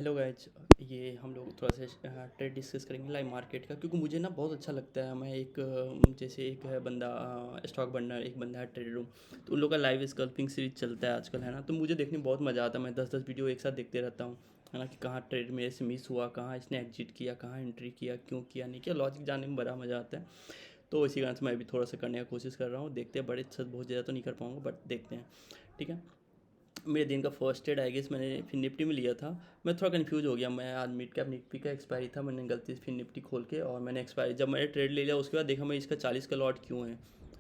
Hello guys. ये हम लोग थोड़ा सा ट्रेड डिस्कस करेंगे लाइव मार्केट का, क्योंकि मुझे ना बहुत अच्छा लगता है। मैं एक जैसे एक है बंदा स्टॉक बर्नर, एक बंदा है ट्रेड रूम, तो उन लोग का लाइव स्कल्पिंग सीरीज चलता है आजकल, है ना। तो मुझे देखने में बहुत मज़ा आता है। मैं 10-10 वीडियो एक साथ देखते रहता हूँ, है ना, कि कहाँ ट्रेड मेरे से मिस हुआ, कहाँ इसने एग्जिट किया, कहाँ एंट्री किया, क्यों किया, नहीं किया, लॉजिक जानने में बड़ा मज़ा आता है। तो इसी कारण से मैं भी थोड़ा सा करने का कोशिश कर रहा हूँ। देखते हैं, बड़े अच्छा बहुत ज़्यादा तो नहीं कर पाऊँगा, बट देखते हैं। ठीक है। मेरे दिन का फर्स्ट ट्रेड आई गेस मैंने फिर निफ्टी में लिया था। मैं थोड़ा कंफ्यूज हो गया। मैं आज मिड कैप निफ्टी का एक्सपायरी था, मैंने गलती से फिर निफ्टी खोल के और मैंने एक्सपायरी जब मैंने ट्रेड ले लिया उसके बाद देखा मैं इसका 40 का लॉट क्यों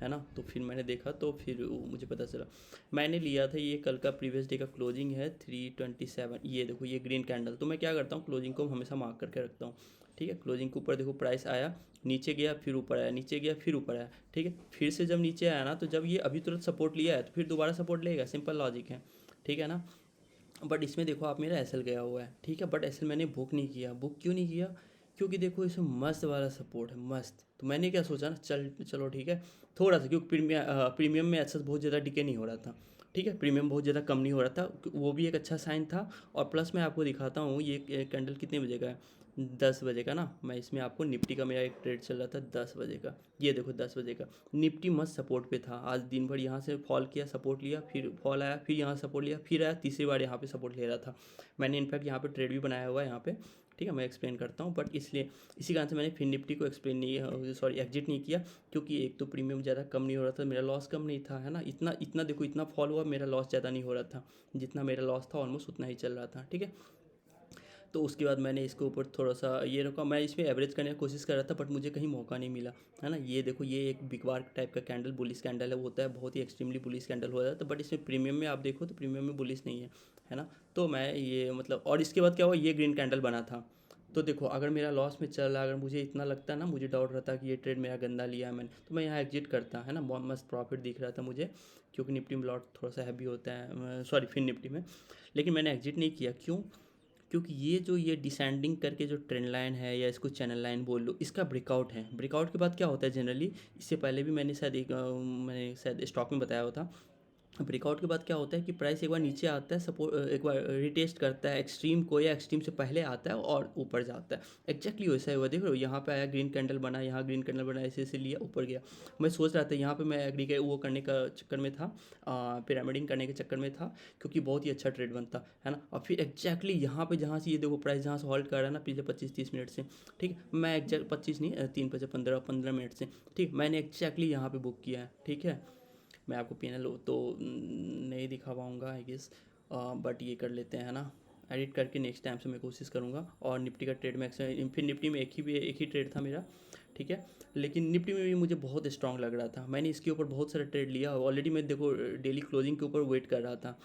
है ना। तो फिर मैंने देखा तो फिर मुझे पता चला। मैंने लिया था ये कल का प्रीवियस डे का क्लोजिंग है 327। ये देखो ये ग्रीन कैंडल। तो मैं क्या करता हूँ, क्लोजिंग को हमेशा मार्क करके रखता हूँ। ठीक है। क्लोजिंग के ऊपर देखो प्राइस आया, नीचे गया, फिर ऊपर आया, नीचे गया, फिर ऊपर आया। ठीक है। फिर से जब नीचे आया ना, तो जब ये अभी तुरंत सपोर्ट लिया है तो फिर दोबारा सपोर्ट लेगा, सिंपल लॉजिक है। ठीक है ना। बट इसमें देखो आप, मेरा एसएल गया हुआ है। ठीक है। बट एसएल मैंने बुक नहीं किया। बुक क्यों नहीं किया? क्योंकि देखो इसमें मस्त वाला सपोर्ट है, मस्त। तो मैंने क्या सोचा ना, चलो ठीक है, थोड़ा सा, क्योंकि प्रीमियम में एसएस बहुत ज़्यादा डिके नहीं हो रहा था। ठीक है। प्रीमियम बहुत ज़्यादा कम नहीं हो रहा था, वो भी एक अच्छा साइन था। और प्लस मैं आपको दिखाता हूँ ये कैंडल कितने बजे का है। 10 बजे का ना। मैं इसमें आपको निफ्टी का मेरा एक ट्रेड चल रहा था 10 बजे का। ये देखो 10 बजे का निफ्टी मस्त सपोर्ट पे था। आज दिन भर यहाँ से फॉल किया, सपोर्ट लिया, फिर फॉल आया, फिर यहाँ सपोर्ट लिया, फिर आया, तीसरी बार यहाँ पे सपोर्ट ले रहा था। मैंने इनफैक्ट यहाँ पे ट्रेड भी बनाया हुआ है यहाँ पे। ठीक है। मैं एक्सप्लेन करता हूँ, बट इसलिए इसी कारण से मैंने फिर निफ्टी को एक्सप्लेन नहीं, सॉरी, एग्जिट नहीं किया। क्योंकि एक तो प्रीमियम ज़्यादा कम नहीं हो रहा था, मेरा लॉस कम नहीं था, है ना। इतना इतना देखो, इतना फॉल हुआ, मेरा लॉस ज़्यादा नहीं हो रहा था। जितना मेरा लॉस था ऑलमोस्ट उतना ही चल रहा था। ठीक है। तो उसके बाद मैंने इसके ऊपर थोड़ा सा ये रखा। मैं इसमें एवरेज करने की कोशिश कर रहा था, बट मुझे कहीं मौका नहीं मिला, है ना। ये देखो ये एक बिग बार टाइप का कैंडल, बुलिश कैंडल है, वो होता है बहुत ही एक्सट्रीमली बुलिश कैंडल हो जाता है। बट इसमें प्रीमियम में आप देखो तो प्रीमियम में बुलिश नहीं है ना। तो मैं ये मतलब, और इसके बाद क्या हुआ, ये ग्रीन कैंडल बना था। तो देखो अगर मेरा लॉस में चल रहा, अगर मुझे इतना लगता है ना, मुझे डाउट रहता कि ये ट्रेड मेरा गंदा लिया है मैंने, तो मैं यहाँ एग्जिट करता, है ना। बहुत मस्त प्रॉफिट दिख रहा था मुझे, क्योंकि निफ्टी में लॉट थोड़ा सा हैवी होता है, सॉरी, फिर निफ्टी में। लेकिन मैंने एग्जिट नहीं किया। क्यों? क्योंकि ये जो ये डिसेंडिंग करके जो ट्रेंड लाइन है, या इसको चैनल लाइन बोल लो, इसका ब्रेकआउट है। ब्रेकआउट के बाद क्या होता है जनरली, इससे पहले भी मैंने शायद मैंने शायद स्टॉक में बताया हुआ था। ब्रेकआउट के बाद क्या होता है कि प्राइस एक बार नीचे आता है, सपोर्ट एक बार रिटेस्ट करता है एक्सट्रीम को, या एक्सट्रीम से पहले आता है और ऊपर जाता है। एक्जैक्टली वैसा ही हुआ, देख रहे हो, यहाँ पे आया, ग्रीन कैंडल बना, यहाँ ग्रीन कैंडल बना, ऐसे ऐसे लिया, ऊपर गया। मैं सोच रहा था यहाँ पे, मैं एग्री के वो करने का चक्कर में था, पिरामिडिंग करने के चक्कर में था, क्योंकि बहुत ही अच्छा ट्रेड बनता है ना। और फिर एक्जैक्टली यहाँ पे जहाँ से ये देखो प्राइस जहाँ से हॉल्ट कर रहा है ना, पिछले 25-30 मिनट से। ठीक है। मैं एग्जैक्ट 25 नहीं, 3-15 मिनट से। ठीक, मैंने एक्जैक्टली यहाँ पे बुक किया है। ठीक है। मैं आपको पीएनएल तो नहीं दिखा पाऊँगा आई गेस, बट ये कर लेते हैं, है ना। एडिट करके नेक्स्ट टाइम से मैं कोशिश करूँगा। और निफ्टी का ट्रेड में फिर निफ्टी में एक ही ट्रेड था मेरा। ठीक है। लेकिन निफ्टी में भी मुझे बहुत स्ट्रांग लग रहा था। मैंने इसके ऊपर बहुत सारा ट्रेड लिया ऑलरेडी। मैं देखो डेली क्लोजिंग के ऊपर वेट कर रहा था,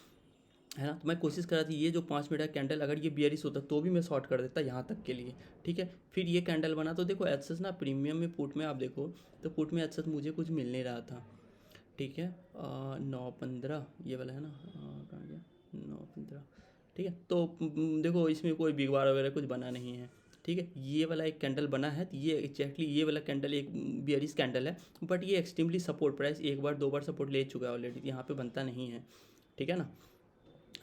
है ना। तो मैं कोशिश कर रहा था ये जो 5 मिनट का कैंडल, अगर ये बियरिश होता तो भी मैं शॉर्ट कर देता यहाँ तक के लिए। ठीक है। फिर ये कैंडल बना, तो देखो एक्सेस ना, प्रीमियम में पुट में आप देखो, तो पुट में एक्सेस मुझे कुछ मिल नहीं रहा था। ठीक है। 9-15 ये वाला है ना, कहाँ गया, 9-15। ठीक है। तो देखो इसमें कोई बिग बार वगैरह कुछ बना नहीं है। ठीक है। ये वाला एक कैंडल बना है, तो ये एक्जैक्टली ये वाला कैंडल एक बियरिश कैंडल है। बट ये एक्सट्रीमली सपोर्ट, प्राइस एक बार दो बार सपोर्ट ले चुका है ऑलरेडी, यहाँ पे बनता नहीं है। ठीक है ना।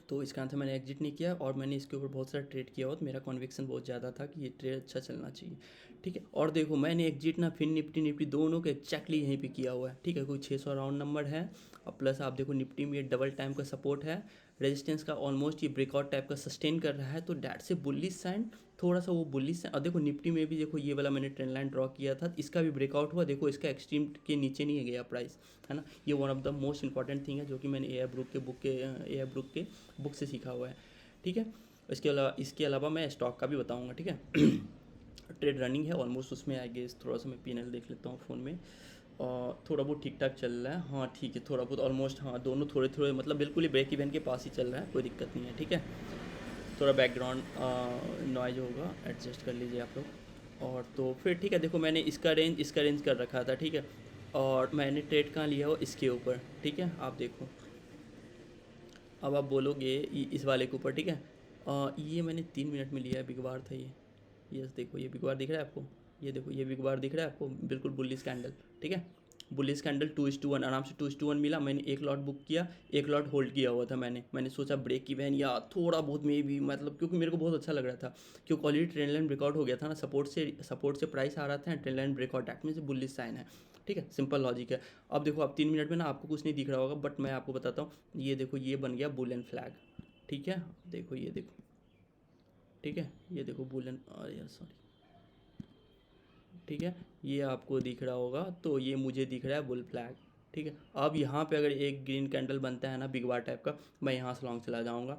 तो इस कारण से मैंने एग्जिट नहीं किया, और मैंने इसके ऊपर बहुत सारा ट्रेड किया हुआ, तो मेरा कॉन्विक्सन बहुत ज़्यादा था कि ये ट्रेड अच्छा चलना चाहिए। ठीक है। और देखो मैंने एग्जिट ना, फिर निफ्टी निफ्टी दोनों के एक्जैक्टली यहीं पे किया हुआ है। ठीक है। कोई 600 राउंड नंबर है, और प्लस आप देखो निफ्टी में ये डबल टाइम का सपोर्ट है, रेजिस्टेंस का ऑलमोस्ट ये ब्रेकआउट टाइप का सस्टेन कर रहा है, तो डैट से बुलिश साइन, थोड़ा सा वो बुलिश। और देखो निफ्टी में भी देखो ये वाला मैंने ट्रेंड लाइन ड्रॉ किया था, इसका भी ब्रेकआउट हुआ। देखो इसका एक्सट्रीम के नीचे नहीं गया प्राइस, है ना। ये one of the most important thing है, जो कि मैंने ए ब्रुक के बुक से सीखा हुआ है। ठीक है। इसके अलावा मैं स्टॉक का भी बताऊंगा। ठीक है। ट्रेड रनिंग है ऑलमोस्ट, उसमें आई गेस थोड़ा सा मैं पीएनएल देख लेता हूँ फ़ोन में, और थोड़ा बहुत ठीक ठाक चल रहा है। हाँ ठीक है, थोड़ा बहुत ऑलमोस्ट, हाँ दोनों थोड़े थोड़े, मतलब बिल्कुल ही ब्रेक इवन के पास ही चल रहा है, कोई दिक्कत नहीं है। ठीक है। थोड़ा बैकग्राउंड नॉइज होगा, एडजस्ट कर लीजिए आप लोग। और तो फिर ठीक है, देखो मैंने इसका रेंज कर रखा था। ठीक है। और मैंने ट्रेड कहाँ लिया हो, इसके ऊपर। ठीक है। आप देखो, अब आप बोलोगे इस वाले के ऊपर। ठीक है। ये मैंने 3 मिनट में लिया है, बिग बार था ये। यस देखो, ये बिग बार दिख रहा है आपको, ये देखो ये बिग बार दिख रहा है आपको, बिल्कुल बुलिश कैंडल। ठीक है। बुलिश कैंडल 2:1 आराम से 2:1 मिला, मैंने एक लॉट बुक किया, एक लॉट होल्ड किया हुआ था मैंने सोचा ब्रेक इवन या थोड़ा बहुत मे भी, मतलब क्योंकि मेरे को बहुत अच्छा लग रहा था, क्योंकि ऑलरेडी ट्रेंड लाइन ब्रेकआउट हो गया था ना, सपोर्ट से प्राइस आ रहा था, trend line breakout that means bullish sign है। ठीक है, सिंपल लॉजिक है। अब देखो, अब 3 मिनट में ना आपको कुछ नहीं दिख रहा होगा, बट मैं आपको बताता हूँ, ये देखो ये बन गया बुलियन फ्लैग। ठीक है, देखो ये देखो, ठीक है, ये देखो बुलियन, अरे यार सॉरी, ठीक है, ये आपको दिख रहा होगा, तो ये मुझे दिख रहा है बुल फ्लैग। ठीक है, अब यहाँ पे अगर एक ग्रीन कैंडल बनता है ना बिग बार टाइप का, मैं यहाँ से लॉन्ग चला जाऊँगा,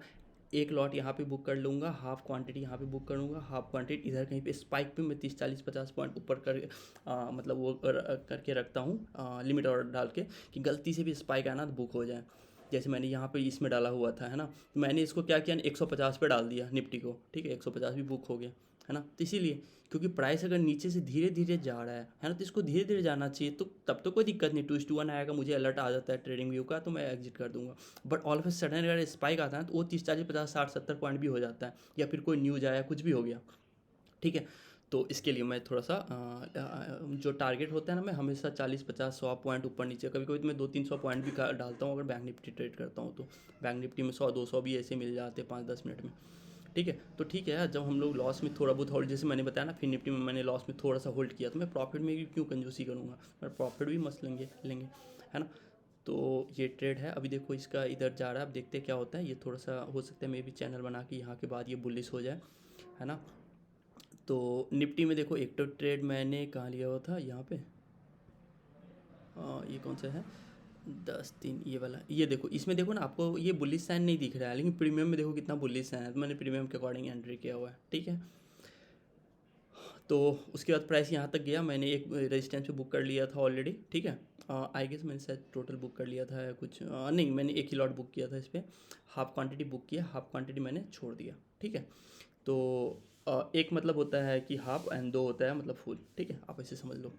एक लॉट यहाँ पे बुक कर लूँगा, हाफ क्वांटिटी यहाँ पे बुक करूँगा, हाफ क्वांटिटी इधर कहीं पे स्पाइक पे मैं 30 40 50 पॉइंट ऊपर कर मतलब वो करके रखता हूँ, लिमिट ऑर्डर डाल के, कि गलती से भी स्पाइक आना तो बुक हो जाए। जैसे मैंने यहाँ पे इसमें डाला हुआ था, है ना, तो मैंने इसको क्या किया, 150 पे डाल दिया निफ्टी को। ठीक है, 150 भी बुक हो गया, है ना, तो इसीलिए, क्योंकि प्राइस अगर नीचे से धीरे धीरे जा रहा है ना, तो इसको धीरे धीरे जाना चाहिए, तो तब तो कोई दिक्कत नहीं, 2:1 आएगा, मुझे अलर्ट आ जाता है ट्रेडिंग व्यू का, तो मैं एग्जिट कर दूंगा। But all of a sudden अगर स्पाइक आता है तो वो 30 40 50 60 70 पॉइंट भी हो जाता है, या फिर कोई न्यूज आया, कुछ भी हो गया। ठीक है, तो इसके लिए मैं थोड़ा सा जो टारगेट होता है ना, मैं हमेशा 40 50 100 पॉइंट ऊपर नीचे, कभी कभी तो मैं 200 300 पॉइंट भी डालता हूँ अगर बैंक निफ्टी ट्रेड करता हूँ तो। बैंक निफ्टी में 100 200 भी ऐसे मिल जाते हैं 5 10 मिनट में। ठीक है, तो ठीक है, जब हम लोग लॉस में थोड़ा बहुत होल्ड, जैसे मैंने बताया ना, फिर निफ्टी में मैंने लॉस में थोड़ा सा होल्ड किया, तो मैं प्रॉफिट में भी क्यों कंजूसी करूँगा, मैं प्रॉफिट भी मस्त लेंगे, है ना। तो ये ट्रेड है, अभी देखो इसका इधर जा रहा है, अब देखते हैं क्या होता है, ये थोड़ा सा हो सकता है मे भी चैनल बना के यहाँ के बाद ये बुलिश हो जाए, है ना। तो निफ्टी में देखो, एक तो ट्रेड मैंने कहाँ लिया हुआ था, यहाँ पे ये कौन सा है, 10 3, ये वाला, ये देखो, इसमें देखो ना आपको ये बुलिश साइन नहीं दिख रहा है, लेकिन प्रीमियम में देखो कितना बुलिश साइन है, तो मैंने प्रीमियम के अकॉर्डिंग एंट्री किया हुआ है। ठीक है, तो उसके बाद प्राइस यहाँ तक गया, मैंने एक रेजिस्टेंस पे बुक कर लिया था ऑलरेडी। ठीक है, आई गेस मैंने शायद टोटल बुक कर लिया था कुछ, नहीं, मैंने एक ही लॉट बुक किया था इस पर, हाफ क्वांटिटी बुक किया, हाफ क्वांटिटी मैंने छोड़ दिया। ठीक है, तो एक मतलब होता है कि हाफ एंड दो होता है मतलब फुल। ठीक है, आप ऐसे समझ लो।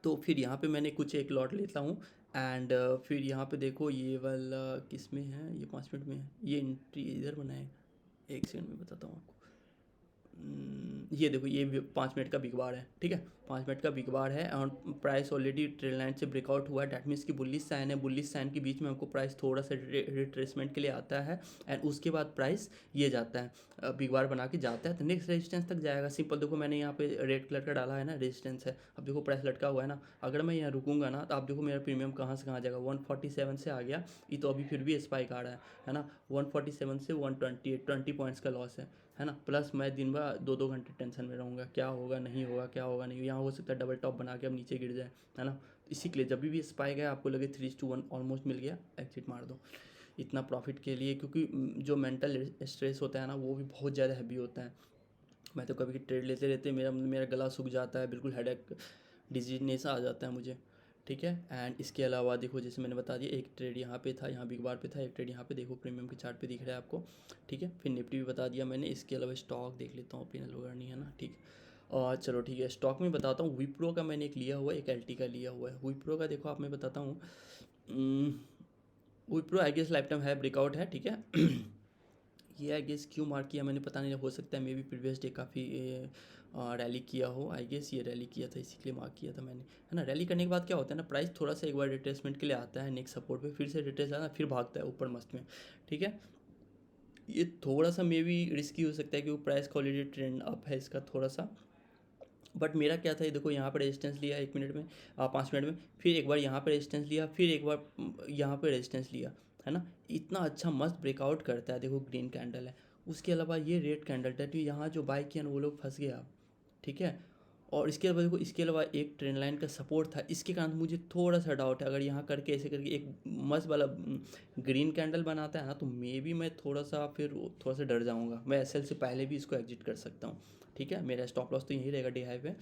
तो फिर यहाँ पे मैंने कुछ एक लॉट लेता हूँ, एंड फिर यहाँ पे देखो ये वाला किस में है, ये 5 मिनट में है, ये एंट्री इधर बनाए, एक सेकंड में बताता हूँ आपको। ये देखो, ये 5 मिनट का बिग बार है। ठीक है, 5 मिनट का बिग बार है, और प्राइस ऑलरेडी ट्रेंड लाइन से ब्रेकआउट हुआ है, डैट मीन्स की बुलिश साइन है, बुलिश साइन के बीच में हमको प्राइस थोड़ा सा रिट्रेसमेंट के लिए आता है, एंड उसके बाद प्राइस ये जाता है, बिग बार बना के जाता है, तो नेक्स्ट रेजिस्टेंस तक जाएगा। सिंपल देखो, मैंने यहाँ पे रेड कलर का डाला है ना, रेजिस्टेंस है, अब देखो प्राइस लटका हुआ है ना, अगर मैं यहाँ रुकूंगा ना, तो आप देखो मेरा प्रीमियम कहाँ से कहाँ जाएगा, 147 से आ गया, ये तो अभी फिर भी स्पाइक आ रहा है ना, 147 से 128, 20 पॉइंट्स का लॉस है ना, प्लस मैं दिन भर 2 2 घंटे टेंशन में रहूँगा, क्या होगा नहीं होगा, क्या होगा नहीं, यहाँ हो सकता है डबल टॉप बना के अब नीचे गिर जाए, है ना। इसी के लिए जब भी स्पाइक है, आपको लगे 3:1 ऑलमोस्ट मिल गया, एग्जिट मार दो इतना प्रॉफिट के लिए, क्योंकि जो मेंटल स्ट्रेस होता है ना, वो भी बहुत ज़्यादा हैवी होता है। मैं तो कभी ट्रेड लेते लेते मेरा मेरा गला सूख जाता है, बिल्कुल हेडेक डिजीनेस आ जाता है मुझे। ठीक है, एंड इसके अलावा देखो, जैसे मैंने बता दिया, एक ट्रेड यहाँ पे था, यहाँ बिग बार पे था, एक ट्रेड यहाँ पे देखो प्रीमियम के चार्ट पे दिख रहा है आपको। ठीक है, फिर निफ्टी भी बता दिया मैंने, इसके अलावा स्टॉक देख लेता हूँ, पिनल वगैरह नहीं है ना। ठीक, और चलो ठीक है, स्टॉक में बताता हूँ, विप्रो का मैंने एक लिया हुआ है, एक एल का लिया हुआ है। विप्रो का देखो, आप मैं बताता हूँ, Wipro I guess life time है, ब्रेकआउट है। ठीक है ये आई गेस क्यों मार्क किया मैंने पता नहीं, हो सकता है मे बी प्रीवियस डे काफ़ी रैली किया हो, आई गेस ये रैली किया था इसीलिए मार्क किया था मैंने, है ना। रैली करने के बाद क्या होता है ना, प्राइस थोड़ा सा एक बार रिट्रेसमेंट के लिए आता है, नेक्स्ट सपोर्ट पे फिर से रिट्रेस आता है, फिर भागता है ऊपर मस्त में। ठीक है, ये थोड़ा सा मे बी रिस्की हो सकता है, क्योंकि प्राइस का ऑलरेडी ट्रेंड अप है इसका थोड़ा सा। बट मेरा क्या था, ये देखो यहाँ पर रेजिस्टेंस लिया 1 मिनट में, 5 मिनट में, फिर एक बार यहाँ पर रेजिस्टेंस लिया, फिर एक बार यहाँ पर रेजिस्टेंस लिया, है ना। इतना अच्छा मस्त ब्रेकआउट करता है, देखो ग्रीन कैंडल है, उसके अलावा ये रेड कैंडल था, तो यहाँ जो बाई किया ना वो लोग फंस गए आप। ठीक है, और इसके अलावा देखो, इसके अलावा एक ट्रेंड लाइन का सपोर्ट था, इसके कारण मुझे थोड़ा सा डाउट है, अगर यहाँ करके ऐसे करके एक मस्त वाला ग्रीन कैंडल बनाता है ना, तो मे बी मैं थोड़ा सा फिर थोड़ा सा डर जाऊँगा, मैं एसएल से पहले भी इसको एग्जिट कर सकता हूँ। ठीक है, मेरा स्टॉप लॉस तो यही रहेगा डे हाई पे,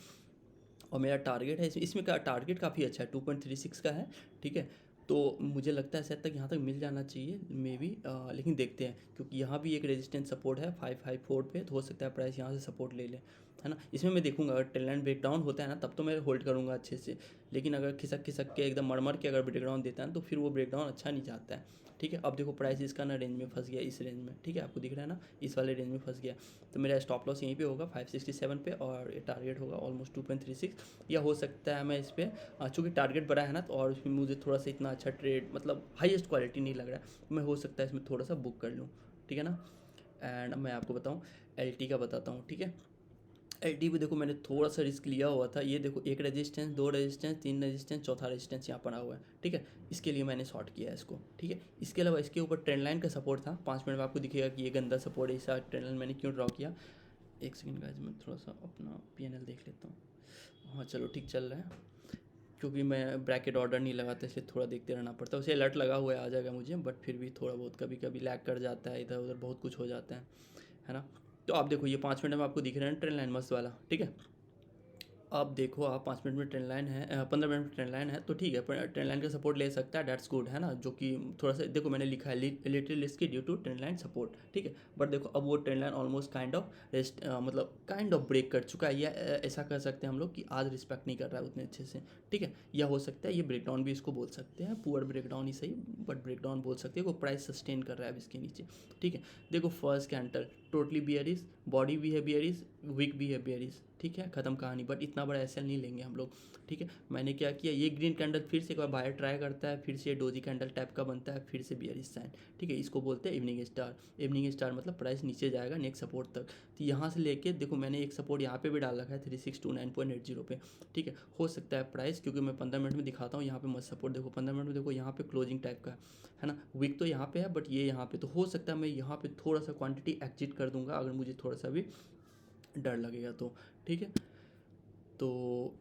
और मेरा टारगेट है इसमें का टारगेट काफ़ी अच्छा है, 2.36 का है। ठीक है, तो मुझे लगता है शायद तक यहाँ तक मिल जाना चाहिए मे बी, लेकिन देखते हैं, क्योंकि यहाँ भी एक रेजिस्टेंस सपोर्ट है 554 पे, तो हो सकता है प्राइस यहाँ से सपोर्ट ले ले, है ना। इसमें मैं देखूंगा, अगर ट्रेंड लाइन ब्रेकडाउन होता है ना, तब तो मैं होल्ड करूँगा अच्छे से, लेकिन अगर खिसक खिसक के एकदम मर के अगर ब्रेकडाउन देता है तो फिर वो ब्रेकडाउन अच्छा नहीं जाता है। ठीक है। अब देखो प्राइस इसका ना रेंज में फंस गया, इस रेंज में, ठीक है, आपको दिख रहा है ना, इस वाले रेंज में फंस गया। तो मेरा स्टॉप लॉस यहीं पे होगा 567 पे, और टारगेट होगा ऑलमोस्ट 2.36, या हो सकता है मैं इस पर, चूँकि टारगेट बड़ा है ना, तो और उसमें मुझे थोड़ा सा इतना अच्छा ट्रेड मतलब हाईएस्ट क्वालिटी नहीं लग रहा है, मैं हो सकता है इसमें थोड़ा सा बुक कर लूँ, ठीक है ना। एंड मैं आपको बताऊँ एल का बताता हूँ, ठीक है। एल पे देखो मैंने थोड़ा सा रिस्क लिया हुआ था, ये देखो एक रेजिस्टेंस, दो रेजिस्टेंस, तीन रेजिस्टेंस, चौथा रेजिस्टेंस यहाँ पर आया हुआ है, ठीक है। इसके लिए मैंने शॉर्ट किया है इसको, ठीक है। इसके अलावा इसके ऊपर ट्रेंड लाइन का सपोर्ट था, 5 मिनट में आपको दिखेगा कि ये गंदा सपोर्ट है, ऐसा ट्रेंड लाइन मैंने क्यों ड्रॉ किया। एक सेकंड गाइस, मैं थोड़ा सा अपना PNL देख लेता हूँ। हाँ चलो ठीक चल रहा है, क्योंकि मैं ब्रैकेट ऑर्डर नहीं लगाता, इसलिए थोड़ा देखते रहना पड़ता है। उसे अलर्ट लगा हुआ है, आ जाएगा मुझे, बट फिर भी थोड़ा बहुत कभी कभी लैग कर जाता है, इधर उधर बहुत कुछ हो जाता है ना। तो आप देखो ये 5 मिनट में आपको दिख रहा है ट्रेंड लाइन मस्त वाला, ठीक है। अब देखो आप 5 मिनट में ट्रेंड लाइन है, 15 मिनट में ट्रेंड लाइन है, तो ठीक है, ट्रेंड लाइन का सपोर्ट ले सकता है, दैट्स गुड, है ना। जो कि थोड़ा सा देखो मैंने लिखा है little risky due to trend line support, ठीक है। बट देखो अब वो trend line almost kind of rest मतलब काइंड ऑफ ब्रेक कर चुका है, या ऐसा कह सकते हैं हम लोग कि आज रिस्पेक्ट नहीं कर रहा है उतने अच्छे से, ठीक है। या हो सकता है ये ब्रेकडाउन भी इसको बोल सकते हैं, पुअर ब्रेकडाउन ही सही, बट ब्रेकडाउन बोल सकते हैं, वो प्राइस सस्टेन कर रहा है अब इसके नीचे, ठीक है। देखो first candle totally bearish, body भी है बियरिश, विक भी है बियरिश, ठीक है, खत्म कहानी। बट इतना बड़ा एसएल नहीं लेंगे हम लोग, ठीक है। मैंने क्या किया, ये ग्रीन कैंडल फिर से एक बार बाहर ट्राई करता है, फिर से डोजी कैंडल टाइप का बनता है, फिर से बियरिश साइन, ठीक है। इसको बोलते हैं इवनिंग स्टार। इवनिंग स्टार मतलब प्राइस नीचे जाएगा नेक्स्ट सपोर्ट तक, तो यहाँ से लेके देखो मैंने एक सपोर्ट यहाँ पे भी डाल रखा है 3629.80 पे, ठीक है। हो सकता है प्राइस, क्योंकि मैं 15 मिनट में दिखाता हूँ, यहाँ पे मस्त सपोर्ट देखो 15 मिनट में, देखो यहाँ पे क्लोजिंग टाइप का है ना, विक तो यहाँ पे है, बट ये यहाँ पे, तो हो सकता है मैं यहाँ पे थोड़ा सा क्वांटिटी एग्जिट कर दूंगा अगर मुझे थोड़ा सा भी डर लगेगा तो, ठीक है। तो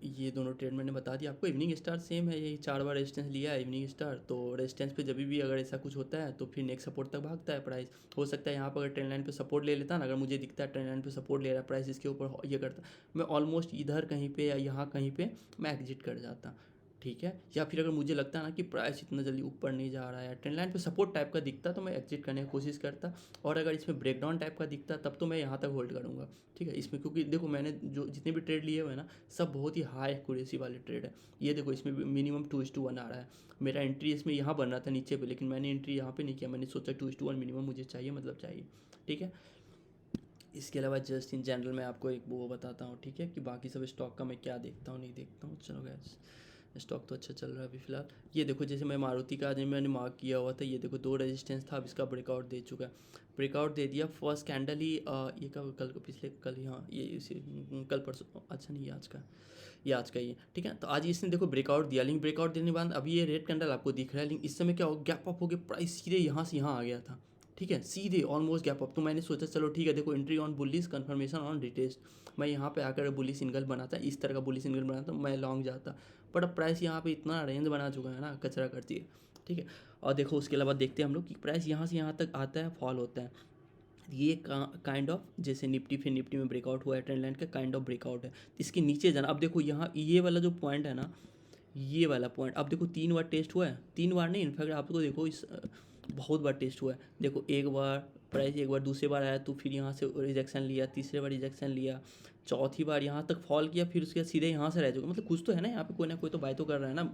ये दोनों ट्रेड मैंने बता दिया आपको। इवनिंग स्टार सेम है, यही 4 बार रेजिस्टेंस लिया है इवनिंग स्टार, तो रेजिस्टेंस पे जब भी अगर ऐसा कुछ होता है तो फिर नेक्स्ट सपोर्ट तक भागता है प्राइस। हो सकता है यहाँ पर अगर ट्रेंड लाइन पे सपोर्ट ले लेता ना, अगर मुझे दिखता है ट्रेंड लाइन पे सपोर्ट ले रहा है प्राइस, इसके ऊपर ये करता, मैं ऑलमोस्ट इधर कहीं पे या यहाँ कहीं पे मैं एग्जिट कर जाता, ठीक है। या फिर अगर मुझे लगता है ना कि प्राइस इतना जल्दी ऊपर नहीं जा रहा है, ट्रेंड लाइन पे सपोर्ट टाइप का दिखता, तो मैं एग्जिट करने की कोशिश करता, और अगर इसमें ब्रेकडाउन टाइप का दिखता तब तो मैं यहाँ तक होल्ड करूँगा, ठीक है। इसमें क्योंकि देखो मैंने जो जितने भी ट्रेड लिए हुए हैं ना, सब बहुत ही हाई एक्यूरेसी वाले ट्रेड है। ये देखो इसमें मिनिमम 2:1 आ रहा है, मेरा एंट्री इसमें यहाँ बन रहा था नीचे पे, लेकिन मैंने एंट्री यहाँ पे नहीं किया, मैंने सोचा 2:1 मिनिमम मुझे चाहिए, मतलब चाहिए, ठीक है। इसके अलावा जस्ट इन जनरल मैं आपको एक वो बताता हूँ, ठीक है, कि बाकी सब स्टॉक का मैं क्या देखता हूँ नहीं देखता हूँ। चलो गैस, स्टॉक तो अच्छा चल रहा है अभी फ़िलहाल। ये देखो जैसे मैं मारुति का आज मैंने मार्क किया हुआ था, ये देखो 2 रेजिस्टेंस था, अब इसका ब्रेकआउट दे चुका है, ब्रेकआउट दे दिया फर्स्ट कैंडल ही, ये कल को पिछले कल ही, हाँ ये इसी कल परसों, अच्छा नहीं, ये आज का ही है, ठीक है। तो आज इसने देखो ब्रेकआउट दिया, लेकिन ब्रेकआउट देने के बाद अभी ये रेड कैंडल आपको दिख रहा है, लेकिन इस समय क्या हो, गैप अप हो गया, प्राइस सीधे यहाँ से यहाँ आ गया था, ठीक है, सीधे ऑलमोस्ट गैप अप। तो मैंने सोचा चलो ठीक है, देखो entry on bullish, confirmation on retest, मैं यहाँ पे आकर बुलिस सिंगल बनाता, इस तरह का बुलिस सिंगल बनाता, मैं लॉन्ग जाता, बट अब प्राइस यहाँ पे इतना रेंज बना चुका है ना, कचरा करती है, ठीक है। और देखो उसके अलावा देखते हैं हम लोग कि प्राइस यहाँ से यहाँ तक आता है, फॉल होता है, ये काइंड ऑफ जैसे निफ्टी फिर निफ्टी में ब्रेकआउट हुआ है, ट्रेंड लाइन का काइंड ऑफ ब्रेकआउट है, इसके नीचे जाना। अब देखो यहाँ ये वाला जो पॉइंट है ना, ये वाला पॉइंट, अब देखो 3 बार टेस्ट हुआ है, 3 बार नहीं, इनफैक्ट आपको देखो इस बहुत बार टेस्ट हुआ है, देखो एक बार प्राइस, एक बार दूसरी बार आया तो फिर यहाँ से रिजेक्शन लिया, तीसरे बार रिजेक्शन लिया, चौथी बार यहाँ तक फॉल किया, फिर उसके बाद सीधे यहाँ से रह चुका, मतलब कुछ तो है ना यहाँ पे कोई तो बाय तो कर रहा है ना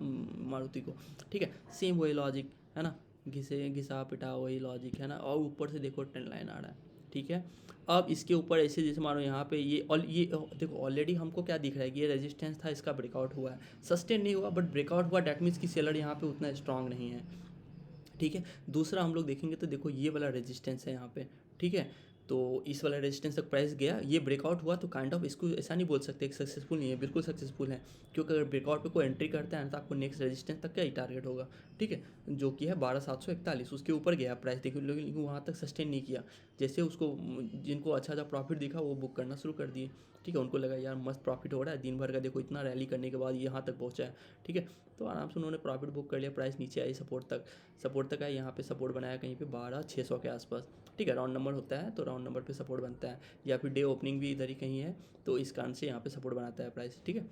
मारुति को, ठीक है। सेम वही लॉजिक है ना, घिसा पिटा वही लॉजिक है ना, और ऊपर से देखो ट्रेंड लाइन आ रहा है, ठीक है। अब इसके ऊपर ऐसे जैसे मानो यहाँ पे ये देखो ऑलरेडी हमको क्या दिख रहा है कि ये रेजिस्टेंस था, इसका ब्रेकआउट हुआ है, सस्टेन नहीं हुआ बट ब्रेकआउट हुआ, डैट मीन्स की सेलर यहाँ पे उतना स्ट्रांग नहीं है, ठीक है। दूसरा हम लोग देखेंगे तो देखो ये वाला रेजिस्टेंस है यहाँ पे, ठीक है। तो इस वाला रेजिस्टेंस तक प्राइस गया, ये ब्रेकआउट हुआ, तो काइंड ऑफ इसको ऐसा नहीं बोल सकते कि सक्सेसफुल नहीं है, बिल्कुल सक्सेसफुल है, क्योंकि अगर ब्रेकआउट पे कोई एंट्री करता है ना तो आपको नेक्स्ट रेजिस्टेंस तक का ही टारगेट होगा, ठीक है, जो कि है 12741, उसके ऊपर गया प्राइस देखिए, लेकिन वहाँ तक सस्टेन नहीं किया। जैसे उसको जिनको अच्छा प्रॉफिट दिखा वो बुक करना शुरू कर दिए, ठीक है, उनको लगा यार मस्त प्रॉफिट हो रहा है, दिन भर का देखो इतना रैली करने के बाद यहाँ तक पहुँचा है, ठीक है। तो आराम से उन्होंने प्रॉफिट बुक कर लिया, प्राइस नीचे आई सपोर्ट तक आया, यहाँ पे सपोर्ट बनाया कहीं पे 12600 के आसपास, ठीक है, राउंड नंबर होता है तो राउंड नंबर पे सपोर्ट बनता है, या फिर डे ओपनिंग भी इधर ही कहीं है, तो इस कारण से यहाँ पे सपोर्ट बनाता है प्राइस, ठीक है।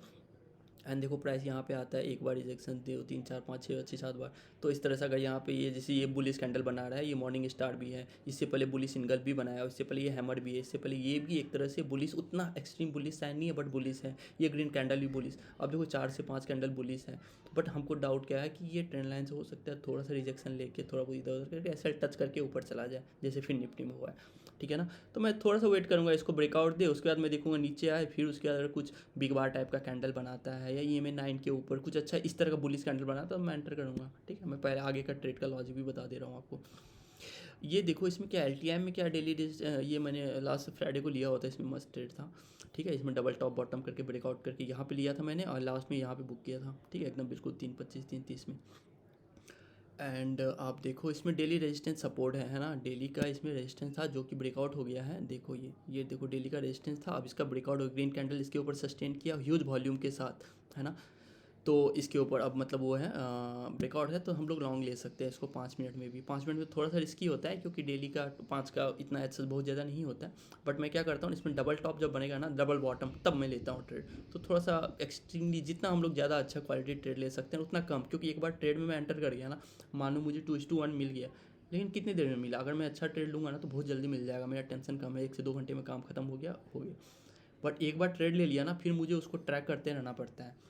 एंड देखो प्राइस यहाँ पे आता है, एक बार रिजेक्शन, दो, तीन, चार, पाँच, छः, अच्छी, सात बार। तो इस तरह से अगर यहाँ पे ये जैसे ये बुलिस कैंडल बना रहा है, ये मॉर्निंग स्टार भी है, इससे पहले बुलिस सिंगल भी बनाया, इससे पहले ये हैमर भी है, इससे पहले ये भी एक तरह से बुलिस, उतना एक्सट्रीम बुलिस साइन नहीं है बट बुलिस है, ये ग्रीन कैंडल भी बुलिस। अब देखो 4 से 5 कैंडल बुलिस है, बट हमको डाउट क्या है कि ये ट्रेंड लाइन से हो सकता है थोड़ा सा रिजेक्शन लेके थोड़ा बहुत इधर उधर करके ऐसे टच करके ऊपर चला जाए, जैसे फिर निफ्टी में हुआ है, ठीक है ना। तो मैं थोड़ा सा वेट करूँगा, इसको ब्रेकआउट दे, उसके बाद मैं देखूँगा नीचे आए, फिर उसके बाद अगर कुछ बिग बार टाइप का कैंडल बनाता है या EMA 9 के ऊपर कुछ अच्छा इस तरह का बुलिस कैंडल बनाता है तो मैं एंटर करूँगा, ठीक है। मैं पहले आगे का ट्रेड का लॉजिक भी बता दे रहा हूँ आपको। ये देखो इसमें क्या LTI में क्या डेली ये मैंने लास्ट फ्राइडे को लिया हुआ था, इसमें मस्त ट्रेड था, ठीक है। इसमें डबल टॉप बॉटम करके ब्रेकआउट करके यहाँ पे लिया था मैंने, और लास्ट में यहाँ पे बुक किया था, ठीक है, एकदम बिल्कुल 3:25 3:30 में। एंड आप देखो इसमें डेली रेजिस्टेंस सपोर्ट है ना, डेली का इसमें रेजिस्टेंस था जो कि ब्रेकआउट हो गया है। देखो ये देखो डेली का रेजिस्टेंस था, अब इसका ब्रेकआउट हो, ग्रीन कैंडल इसके ऊपर सस्टेन किया ह्यूज वॉल्यूम के साथ, है ना। तो इसके ऊपर अब मतलब वो है ब्रेकआउट है, तो हम लोग लॉन्ग ले सकते हैं इसको 5 मिनट में भी। 5 मिनट में थोड़ा सा रिस्की होता है क्योंकि डेली का 5 का इतना एक्सेस बहुत ज़्यादा नहीं होता है, बट मैं क्या करता हूँ इसमें डबल टॉप जब बनेगा ना, डबल बॉटम, तब मैं लेता हूँ ट्रेड। तो थोड़ा सा एक्सट्रीमली जितना हम लोग ज़्यादा अच्छा क्वालिटी ट्रेड ले सकते हैं उतना कम, क्योंकि एक बार ट्रेड में मैं एंटर कर गया ना, मानो मुझे 2:1 मिल गया, लेकिन कितनी देर में मिला, अगर मैं अच्छा ट्रेड लूँगा ना तो बहुत जल्दी मिल जाएगा, मेरा टेंशन कम है, 1 से 2 घंटे में काम खत्म हो गया, हो गया। बट एक बार ट्रेड ले लिया ना, फिर मुझे उसको ट्रैक करते रहना पड़ता है,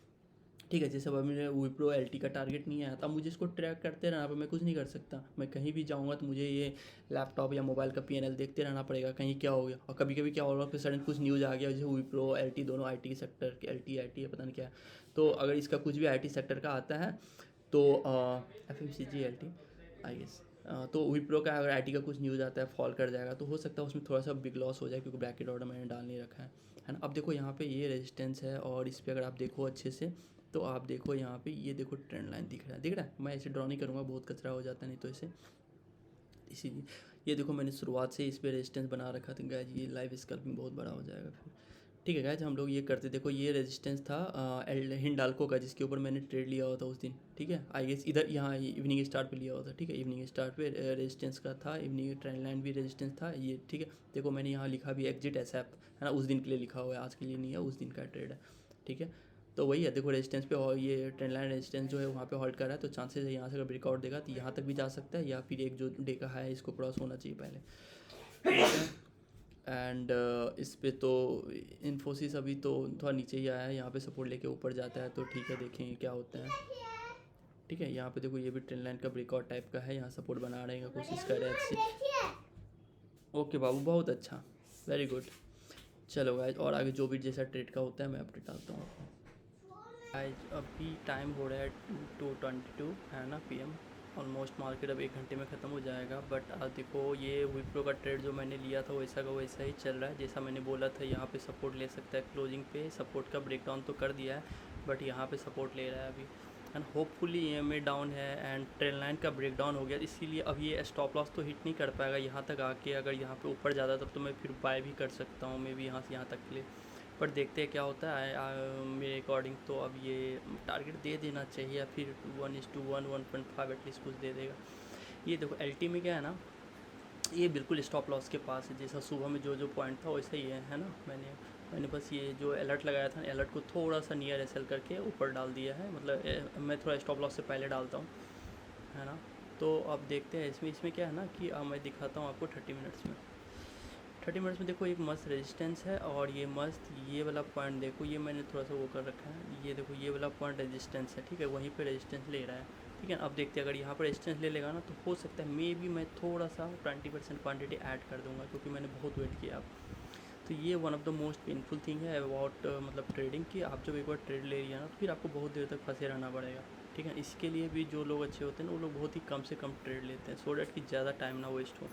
ठीक है। जैसे अब मेरे विप्रो LT का टारगेट नहीं आया, तब मुझे इसको ट्रैक करते रहना, पर मैं कुछ नहीं कर सकता। मैं कहीं भी जाऊँगा तो मुझे ये लैपटॉप या मोबाइल का PNL देखते रहना पड़ेगा, कहीं क्या हो गया। और कभी कभी क्या होगा, फिर सडन कुछ न्यूज़ आ गया, जैसे विप्रो LT दोनों IT सेक्टर के, LT है पता नहीं क्या है, तो अगर इसका कुछ भी IT सेक्टर का आता है तो FMCG LT आई गेस, तो विप्रो का अगर IT का कुछ न्यूज़ आता है फॉल कर जाएगा, तो हो सकता है उसमें थोड़ा सा बिग लॉस हो जाए, क्योंकि ब्रैकेट ऑर्डर मैंने डाल नहीं रखा है ना। अब देखो यहाँ पे ये रेजिस्टेंस है, और इस पर अगर आप देखो अच्छे से तो आप देखो यहाँ पे ये देखो ट्रेंड लाइन दिख रहा है। मैं ऐसे ड्रॉ नहीं करूँगा, बहुत कचरा हो जाता है नहीं तो इसे, इसीलिए ये देखो मैंने शुरुआत से इस पर रेजिस्टेंस बना रखा था गाइज, ये लाइव स्कैल्पिंग बहुत बड़ा हो जाएगा फिर, ठीक है गाइज। हम लोग ये करते, देखो ये रेजिस्टेंस था हिंडाल्को का, जिसके ऊपर मैंने ट्रेड लिया हुआ था उस दिन, ठीक है। आई गेस इधर यहाँ इवनिंग स्टार पे लिया हुआ था, ठीक है, इवनिंग स्टार पे रेजिस्टेंस का था, इवनिंग ट्रेंड लाइन भी रेजिस्टेंस था ये, ठीक है। देखो मैंने यहाँ लिखा भी एग्जिट एसएप, है ना, उस दिन के लिए लिखा हुआ है, आज के लिए नहीं है, उस दिन का ट्रेड है, ठीक है। तो वही है, देखो रेजिस्टेंस पे, और ये ट्रेंड लाइन रेजिस्टेंस जो है वहाँ पे होल्ड कर रहा है, तो चांसेस है यहाँ से अगर ब्रेकआउट देगा तो यहाँ तक भी जा सकता है, या फिर एक जो डे का है इसको क्रॉस होना चाहिए पहले, ठीक है। एंड इस पे तो इन्फोसिस अभी तो थोड़ा नीचे ही आया है, यहाँ पे सपोर्ट लेके ऊपर जाता है तो ठीक है, देखेंगे क्या होता है, ठीक है। यहाँ पे देखो ये भी ट्रेंड लाइन का ब्रेकआउट टाइप का है, यहाँ सपोर्ट बना रहे हैं, कोशिश कर रहे हैं। ओके बाबू, बहुत अच्छा, वेरी गुड। चलो गाइज, और आगे जो भी जैसा ट्रेड का होता है मैं अपडेट डालता हूँ आपको। गाइज अभी टाइम हो रहा है 2:22 है ना PM, ऑलमोस्ट मार्केट अब 1 घंटे में ख़त्म हो जाएगा। बट देखो ये विप्रो का ट्रेड जो मैंने लिया था वैसा का वैसा ही चल रहा है, जैसा मैंने बोला था, यहाँ पे सपोर्ट ले सकता है, क्लोजिंग पे सपोर्ट का ब्रेकडाउन तो कर दिया है, बट यहाँ पे सपोर्ट ले रहा है अभी, एंड होपफुली EMA डाउन है एंड ट्रेंड लाइन का ब्रेकडाउन हो गया, इसीलिए अब ये स्टॉप लॉस तो हिट नहीं कर पाएगा यहाँ तक आके। अगर यहाँ पे ऊपर ज़्यादा तब तो मैं फिर बाय भी कर सकता हूँ, मे भी यहाँ से यहाँ तक के लिए, पर देखते हैं क्या होता है। मेरे अकॉर्डिंग तो अब ये टारगेट दे देना चाहिए, या फिर 1:1 1.5 एटलीस्ट कुछ दे देगा। ये देखो LT में क्या है ना, ये बिल्कुल स्टॉप लॉस के पास है, जैसा सुबह में जो जो पॉइंट था वैसा ही है ना। मैंने बस ये जो अलर्ट लगाया था, अलर्ट को थोड़ा सा नियर SL करके ऊपर डाल दिया है, मतलब मैं थोड़ा स्टॉप लॉस से पहले डालता हूँ, है ना। तो अब देखते हैं इसमें क्या है ना कि मैं दिखाता हूँ आपको 30 मिनट्स में। 30 मिनट्स में देखो एक मस्त रेजिस्टेंस है, और ये मस्त ये वाला पॉइंट देखो, ये मैंने थोड़ा सा वो कर रखा है, ये देखो ये वाला पॉइंट रेजिस्टेंस है, ठीक है, वहीं पे रेजिस्टेंस ले रहा है, ठीक है। अब देखते हैं अगर यहाँ पर रेजिस्टेंस ले लेगा ना तो हो सकता है मे भी मैं थोड़ा सा 20% क्वान्टिटी ऐड कर दूँगा, क्योंकि मैंने बहुत वेट किया अब। तो ये one of the most painful thing है अबाउट मतलब ट्रेडिंग, कि आप जब एक बार ट्रेड ले लिया ना तो फिर आपको बहुत देर तक फंसे रहना पड़ेगा, ठीक है। इसके लिए भी जो लोग अच्छे होते हैं ना वो लोग बहुत ही कम से कम ट्रेड लेते हैं, सो डैट कि ज़्यादा टाइम ना वेस्ट हो।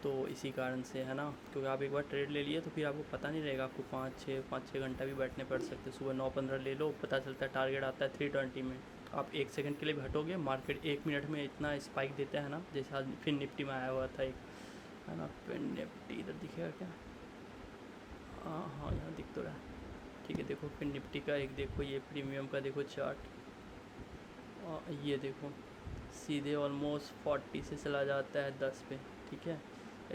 तो इसी कारण से है ना, क्योंकि आप एक बार ट्रेड ले लिए तो फिर आपको पता नहीं रहेगा, आपको 5-6 घंटा भी बैठने पड़ सकते। सुबह 9:15 ले लो, पता चलता है टारगेट आता है 320 में, आप 1 सेकंड के लिए भी हटोगे, मार्केट 1 मिनट में इतना स्पाइक देता है ना, जैसे आज फिर निफ्टी में आया हुआ था एक, है ना। फिर निफ्टी इधर दिखेगा क्या, हाँ यहाँ दिख तो रहा है, ठीक है। देखो फिर निफ्टी का एक देखो, ये प्रीमियम का देखो चार्ट, ये देखो सीधे ऑलमोस्ट 40 से चला जाता है 10 पे, ठीक है।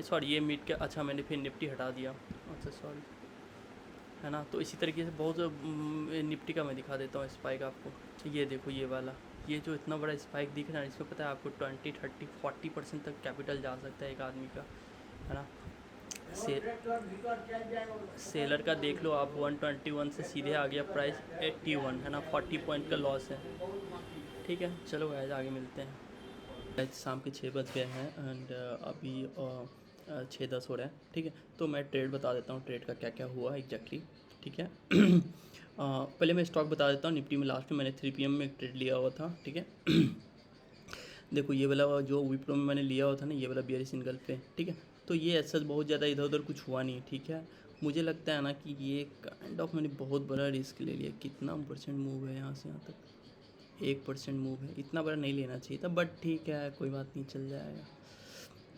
सॉरी ये मिड का, अच्छा मैंने फिर निफ्टी हटा दिया, अच्छा सॉरी, है ना। तो इसी तरीके से बहुत निफ्टी का मैं दिखा देता हूँ स्पाइक आपको। ये देखो ये वाला, ये जो इतना बड़ा स्पाइक दिख रहा है, इसमें पता है आपको 20 30 40% तक कैपिटल जा सकता है एक आदमी का, है ना। से सेलर का देख लो आप, 121 से सीधे आ गया प्राइस 81, है ना। 40 पॉइंट का लॉस है। ठीक है, चलो गाइस आगे मिलते हैं। आज शाम के 6 बज गए हैं एंड अभी 6:10 हो रहा है। ठीक है, तो मैं ट्रेड बता देता हूँ, ट्रेड का क्या क्या हुआ एग्जैक्टली। ठीक है। पहले मैं स्टॉक बता देता हूँ। निफ्टी में लास्ट में मैंने 3 PM में एक ट्रेड लिया हुआ था। ठीक है। देखो ये वाला जो विप्रो में मैंने लिया हुआ था ना, ये वाला बियर सिंगल पे। ठीक है, तो ये ऐसा बहुत ज़्यादा इधर उधर कुछ हुआ नहीं। ठीक है, मुझे लगता है ना कि ये काइंड ऑफ मैंने बहुत बड़ा रिस्क ले लिया। कितना % मूव है यहाँ से यहाँ तक, 1% मूव है। इतना बड़ा नहीं लेना चाहिए था, बट ठीक है कोई बात नहीं, चल जाएगा।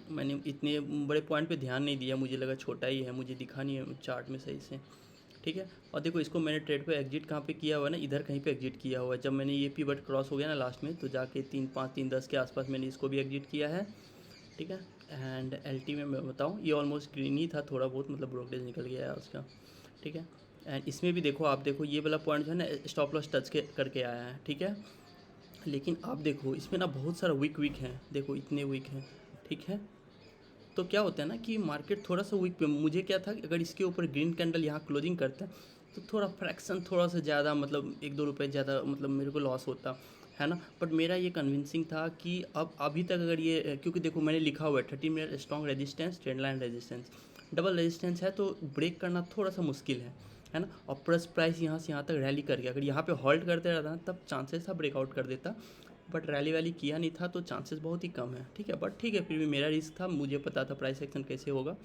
मैंने इतने बड़े पॉइंट पे ध्यान नहीं दिया, मुझे लगा छोटा ही है, मुझे दिखा नहीं है चार्ट में सही से। ठीक है, और देखो इसको मैंने ट्रेड पे एग्जिट कहाँ पे किया हुआ है ना, इधर कहीं पे एग्जिट किया हुआ है। जब मैंने ये पिवट क्रॉस हो गया ना लास्ट में, तो जाके 3:05 3:10 के आसपास मैंने इसको भी एग्जिट किया है। ठीक है, एंड LT में मैं बताऊँ, ये ऑलमोस्ट ग्रीन ही था थोड़ा बहुत, मतलब ब्रोकरेज निकल गया है उसका। ठीक है, एंड इसमें भी देखो आप, देखो ये वाला पॉइंट जो है ना, स्टॉप लॉस टच करके आया है। ठीक है, लेकिन आप देखो इसमें ना बहुत सारा वीक है, देखो इतने वीक हैं। ठीक है, तो क्या होता है ना कि मार्केट थोड़ा सा वीक पे, मुझे क्या था कि अगर इसके ऊपर ग्रीन कैंडल यहाँ क्लोजिंग करता है तो थोड़ा फ्रैक्शन थोड़ा सा ज़्यादा, मतलब 1-2 रुपये ज़्यादा, मतलब मेरे को लॉस होता है ना। बट मेरा ये कन्विंसिंग था कि अब अभी तक अगर ये, क्योंकि देखो मैंने लिखा हुआ है 30 minute strong resistance, trend line resistance, double resistance है, तो ब्रेक करना थोड़ा सा मुश्किल है ना। और प्लस प्राइस यहाँ से यहाँ तक रैली कर गया, अगर यहाँ पे हॉल्ट करते रहता तब चांसेस था ब्रेकआउट कर देता, बट रैली वैली किया नहीं था, तो चांसेस बहुत ही कम है। ठीक है, बट ठीक है, फिर भी मेरा रिस्क था, मुझे पता था प्राइस एक्शन कैसे होगा,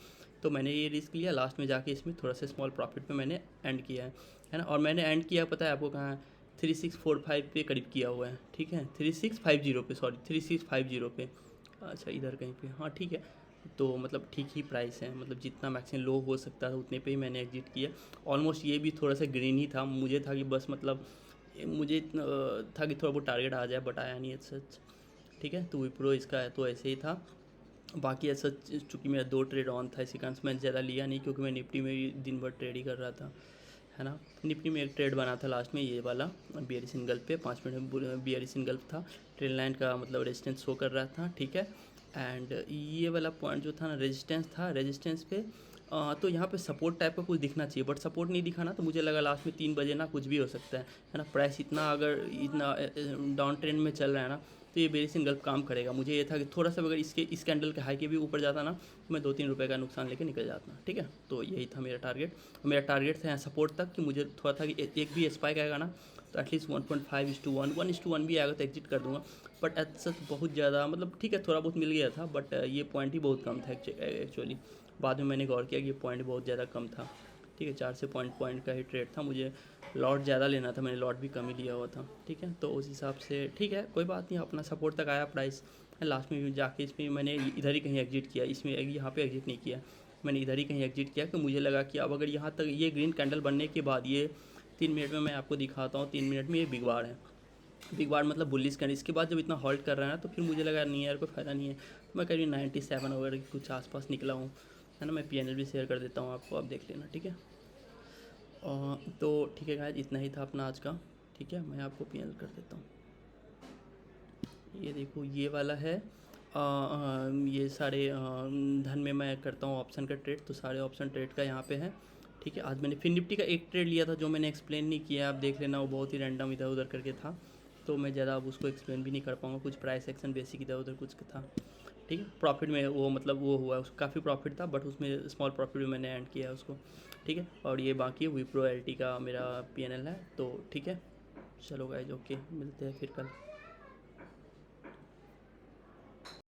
तो मैंने ये रिस्क लिया। लास्ट में जाके इसमें थोड़ा सा स्मॉल प्रॉफिट पे मैंने एंड किया है ना। और मैंने एंड किया पता है आपको कहाँ, 3645 पे करीब किया हुआ है। ठीक है, 3650 पे, सॉरी 3650 पे, अच्छा इधर कहीं पे, हाँ ठीक है। तो मतलब ठीक ही प्राइस है, मतलब जितना मैक्सिमम लो हो सकता था उतने पे ही मैंने एग्जिट किया। ऑलमोस्ट ये भी थोड़ा सा ग्रीन ही था, मुझे था कि बस मतलब मुझे इतना था कि थोड़ा बहुत टारगेट आ जाए, बट आया नहीं सच। ठीक है, तो विप्रो इसका है तो ऐसे ही था। बाकी ऐसा चूँकि मेरा 2 ट्रेड ऑन था, इसी कारण से मैंने ज़्यादा लिया नहीं, क्योंकि मैं निफ्टी में भी दिन भर ट्रेड ही कर रहा था, है ना। निफ्टी में एक ट्रेड बना था लास्ट में, ये वाला बियर सिंगल पे 5 मिनट में बियर सिंगल था, ट्रेड लाइन का मतलब रेजिस्टेंस शो कर रहा था। ठीक है, एंड ये वाला पॉइंट जो था ना, रेजिस्टेंस पे तो यहाँ पे सपोर्ट टाइप का कुछ दिखना चाहिए, बट सपोर्ट नहीं दिखा ना, तो मुझे लगा लास्ट में 3 बजे ना कुछ भी हो सकता है ना। प्राइस इतना अगर इतना डाउन ट्रेंड में चल रहा है ना, तो ये बेरिस गल्फ काम करेगा। मुझे ये था कि थोड़ा सा अगर इसके इस कैंडल के हाई के भी ऊपर जाता ना, तो मैं 2-3 रुपये का नुकसान लेके निकल जाता। ठीक है, तो यही था मेरा टारगेट। मेरा टारगेट था यहाँ सपोर्ट तक, कि मुझे थोड़ा था कि एक भी स्पाइक आएगा ना, तो एटलीस्ट 1.5:1 1:1 भी आएगा तो एग्जिट कर दूंगा। बट एट सच बहुत ज़्यादा, मतलब ठीक है थोड़ा बहुत मिल गया था, बट ये पॉइंट ही बहुत कम था एक्चुअली। बाद में मैंने गौर किया कि ये पॉइंट बहुत ज़्यादा कम था। ठीक है, 4 से पॉइंट का ही ट्रेड था, मुझे लॉट ज़्यादा लेना था, मैंने लॉट भी कम ही लिया हुआ था। ठीक है, तो उस हिसाब से ठीक है, कोई बात नहीं, अपना सपोर्ट तक आया प्राइस। लास्ट में जाके इसमें मैंने इधर ही कहीं एग्जिट किया, इसमें यहाँ पे एग्जिट नहीं किया, मैंने इधर ही कहीं एग्जिट किया, कि मुझे लगा कि अब अगर यहाँ तक ये ग्रीन कैंडल बनने के बाद, ये 3 मिनट में मैं आपको दिखाता हूँ, 3 मिनट में ये बिग बार है। बिग बार मतलब बुलिश कैंडल, इसके बाद जब इतना हॉल्ट कर रहा है ना, तो फिर मुझे लगा नहीं यार कोई फ़ायदा नहीं है। मैं करीब 97 वगैरह कुछ आसपास निकला हूँ, है ना। मैं PNL भी शेयर कर देता हूँ आपको, आप देख लेना। ठीक है, तो ठीक है गाइस, इतना ही था अपना आज का। ठीक है, मैं आपको PNL कर देता हूँ। ये देखो ये वाला है, ये सारे धन में मैं करता हूँ ऑप्शन का ट्रेड, तो सारे ऑप्शन ट्रेड का यहाँ पे है। ठीक है, आज मैंने फिर निफ्टी का एक ट्रेड लिया था जो मैंने एक्सप्लेन नहीं किया, आप देख लेना, वो बहुत ही रैंडम इधर उधर करके था, तो मैं ज़्यादा अब उसको एक्सप्लेन भी नहीं कर पाऊँगा। कुछ प्राइस एक्शन बेसिक इधर उधर कुछ था। ठीक है, प्रॉफिट में वो मतलब वो हुआ, उसको काफ़ी प्रॉफिट था, बट उसमें स्मॉल प्रॉफिट में मैंने एंड किया उसको। ठीक है, और ये बाकी विप्रो LT का मेरा PNL है। तो ठीक है, चलो गाइस, ओके, मिलते हैं फिर कल।